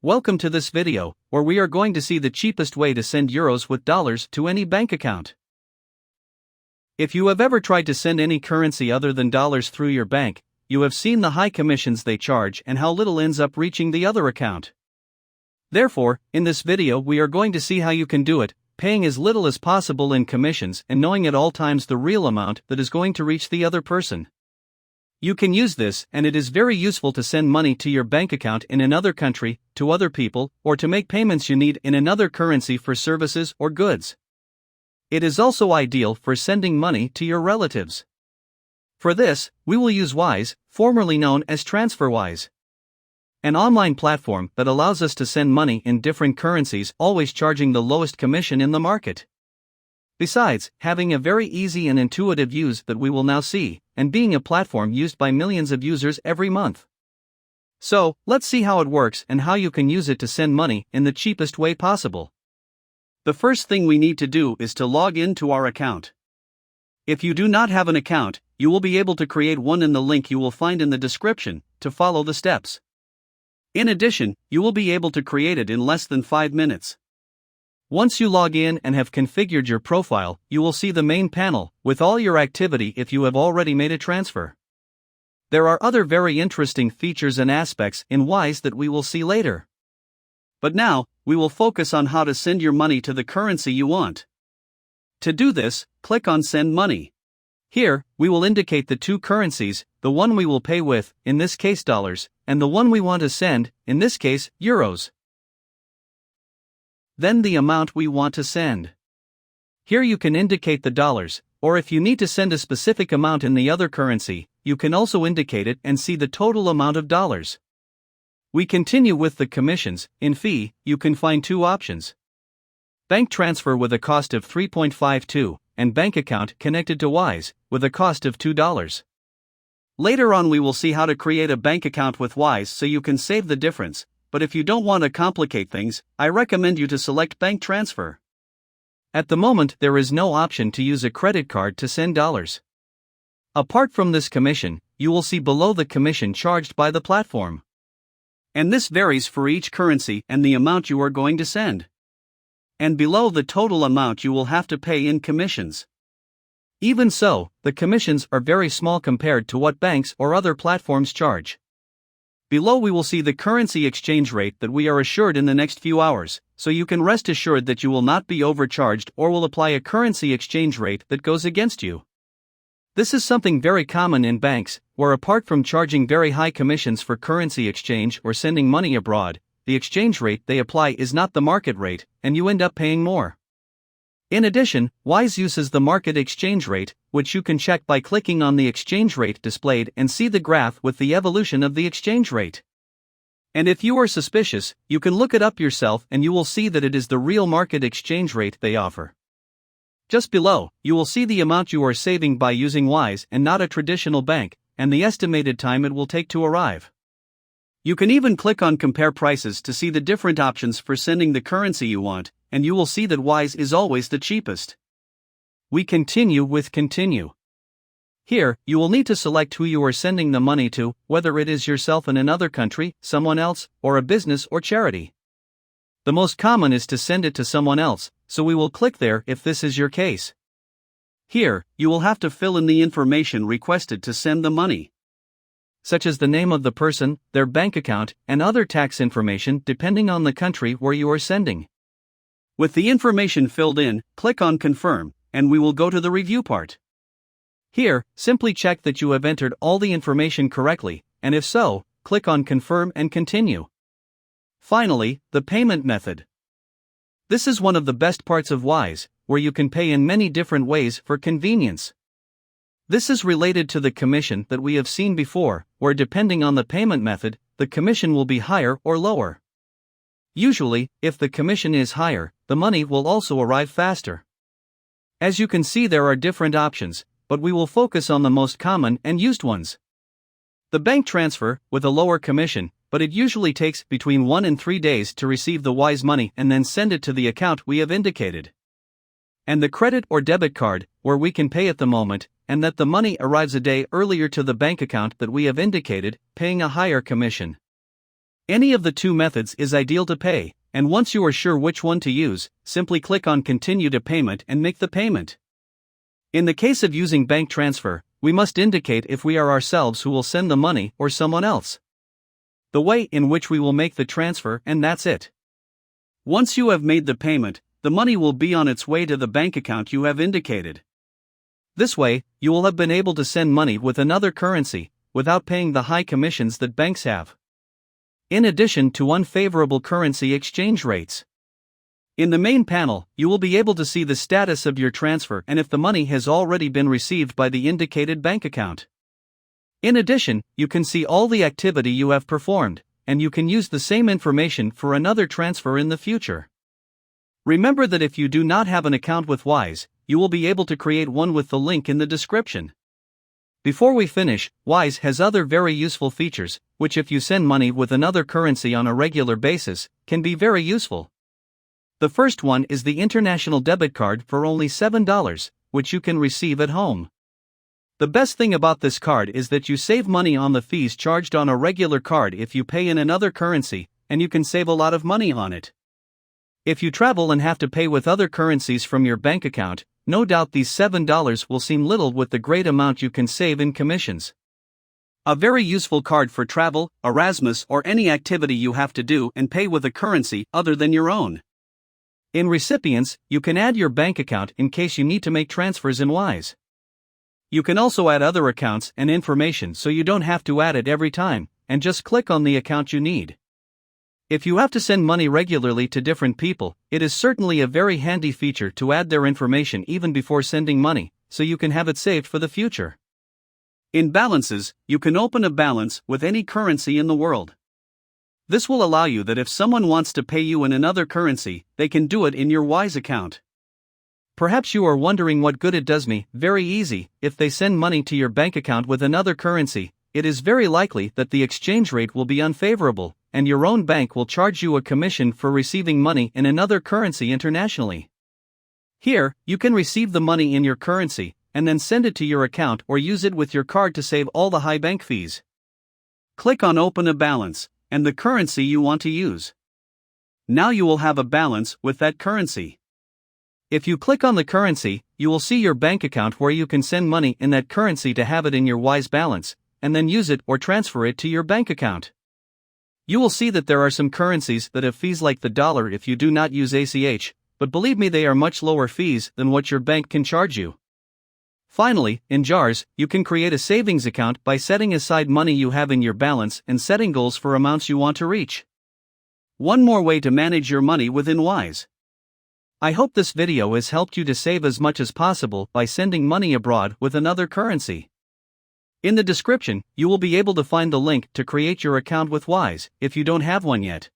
Welcome to this video, where we are going to see the cheapest way to send euros with dollars to any bank account. If you have ever tried to send any currency other than dollars through your bank, you have seen the high commissions they charge and how little ends up reaching the other account. Therefore, in this video we are going to see how you can do it, paying as little as possible in commissions and knowing at all times the real amount that is going to reach the other person. You can use this, and it is very useful to send money to your bank account in another country, to other people, or to make payments you need in another currency for services or goods. It is also ideal for sending money to your relatives. For this, we will use Wise, formerly known as TransferWise, an online platform that allows us to send money in different currencies, always charging the lowest commission in the market. Besides, having a very easy and intuitive use that we will now see, and being a platform used by millions of users every month. So, let's see how it works and how you can use it to send money in the cheapest way possible. The first thing we need to do is to log in to our account. If you do not have an account, you will be able to create one in the link you will find in the description, to follow the steps. In addition, you will be able to create it in less than 5 minutes. Once you log in and have configured your profile, you will see the main panel, with all your activity if you have already made a transfer. There are other very interesting features and aspects in Wise that we will see later. But now, we will focus on how to send your money to the currency you want. To do this, click on Send Money. Here, we will indicate the two currencies, the one we will pay with, in this case dollars, and the one we want to send, in this case, euros. Then the amount we want to send. Here you can indicate the dollars, or if you need to send a specific amount in the other currency, you can also indicate it and see the total amount of dollars. We continue with the commissions. In fee, you can find two options: bank transfer with a cost of 3.52, and bank account connected to Wise, with a cost of $2. Later on we will see how to create a bank account with Wise so you can save the difference. But if you don't want to complicate things, I recommend you to select bank transfer. At the moment there is no option to use a credit card to send dollars. Apart from this commission, you will see below the commission charged by the platform. And this varies for each currency and the amount you are going to send. And below the total amount you will have to pay in commissions. Even so, the commissions are very small compared to what banks or other platforms charge. Below we will see the currency exchange rate that we are assured in the next few hours, so you can rest assured that you will not be overcharged or will apply a currency exchange rate that goes against you. This is something very common in banks, where apart from charging very high commissions for currency exchange or sending money abroad, the exchange rate they apply is not the market rate, and you end up paying more. In addition, Wise uses the market exchange rate, which you can check by clicking on the exchange rate displayed and see the graph with the evolution of the exchange rate. And if you are suspicious, you can look it up yourself and you will see that it is the real market exchange rate they offer. Just below, you will see the amount you are saving by using Wise and not a traditional bank, and the estimated time it will take to arrive. You can even click on Compare Prices to see the different options for sending the currency you want, and you will see that Wise is always the cheapest. We continue with Continue. Here, you will need to select who you are sending the money to, whether it is yourself in another country, someone else, or a business or charity. The most common is to send it to someone else, so we will click there if this is your case. Here, you will have to fill in the information requested to send the money, such as the name of the person, their bank account, and other tax information depending on the country where you are sending. With the information filled in, click on Confirm, and we will go to the review part. Here, simply check that you have entered all the information correctly, and if so, click on Confirm and Continue. Finally, the payment method. This is one of the best parts of Wise, where you can pay in many different ways for convenience. This is related to the commission that we have seen before, where depending on the payment method, the commission will be higher or lower. Usually, if the commission is higher, the money will also arrive faster. As you can see, there are different options, but we will focus on the most common and used ones. The bank transfer, with a lower commission, but it usually takes between 1 and 3 days to receive the Wise money and then send it to the account we have indicated. And the credit or debit card, where we can pay at the moment, and that the money arrives a day earlier to the bank account that we have indicated, paying a higher commission. Any of the two methods is ideal to pay, and once you are sure which one to use, simply click on Continue to Payment and make the payment. In the case of using bank transfer, we must indicate if we are ourselves who will send the money or someone else. The way in which we will make the transfer, and that's it. Once you have made the payment, the money will be on its way to the bank account you have indicated. This way, you will have been able to send money with another currency, without paying the high commissions that banks have. In addition to unfavorable currency exchange rates. In the main panel, you will be able to see the status of your transfer and if the money has already been received by the indicated bank account. In addition, you can see all the activity you have performed, and you can use the same information for another transfer in the future. Remember that if you do not have an account with Wise, you will be able to create one with the link in the description. Before we finish, Wise has other very useful features, which if you send money with another currency on a regular basis, can be very useful. The first one is the international debit card for only $7, which you can receive at home. The best thing about this card is that you save money on the fees charged on a regular card if you pay in another currency, and you can save a lot of money on it. If you travel and have to pay with other currencies from your bank account, no doubt these $7 will seem little with the great amount you can save in commissions. A very useful card for travel, Erasmus, or any activity you have to do and pay with a currency other than your own. In recipients, you can add your bank account in case you need to make transfers in Wise. You can also add other accounts and information so you don't have to add it every time, and just click on the account you need. If you have to send money regularly to different people, it is certainly a very handy feature to add their information even before sending money, so you can have it saved for the future. In balances, you can open a balance with any currency in the world. This will allow you that if someone wants to pay you in another currency, they can do it in your Wise account. Perhaps you are wondering what good it does me. Very easy. If they send money to your bank account with another currency, it is very likely that the exchange rate will be unfavorable, and your own bank will charge you a commission for receiving money in another currency internationally. Here, you can receive the money in your currency, and then send it to your account or use it with your card to save all the high bank fees. Click on Open a Balance, and the currency you want to use. Now you will have a balance with that currency. If you click on the currency, you will see your bank account where you can send money in that currency to have it in your Wise balance, and then use it or transfer it to your bank account. You will see that there are some currencies that have fees like the dollar if you do not use ACH, but believe me, they are much lower fees than what your bank can charge you. Finally, in JARS, you can create a savings account by setting aside money you have in your balance and setting goals for amounts you want to reach. One more way to manage your money within Wise. I hope this video has helped you to save as much as possible by sending money abroad with another currency. In the description, you will be able to find the link to create your account with Wise if you don't have one yet.